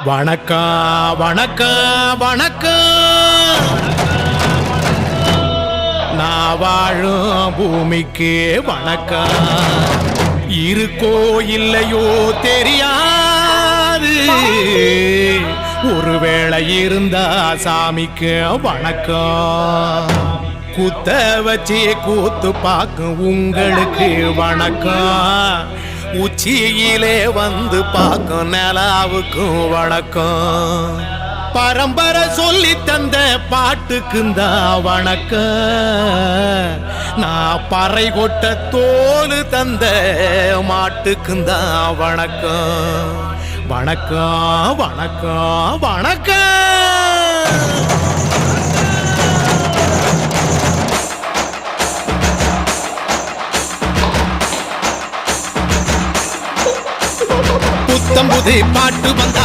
வணக்கம் வணக்கம் வணக்கம். நான் வாழும் பூமிக்கு வணக்கம். இருக்கோ இல்லையோ தெரியாது, ஒருவேளை இருந்தா சாமிக்கு வணக்கம். குத்த வச்சு கூத்து பார்க்கும் உங்களுக்கு வணக்கம். உச்சியிலே வந்து பார்க்கும் நிலாவுக்கும் வணக்கம். பரம்பரை சொல்லி தந்த பாட்டுக்குந்தா வணக்கம். நான் பறை கொட்ட தோல் தந்த மாட்டுக்குந்தா வணக்கம். வணக்கம் வணக்கம் வணக்கம். புத்தம்புது பாட்டு வந்தா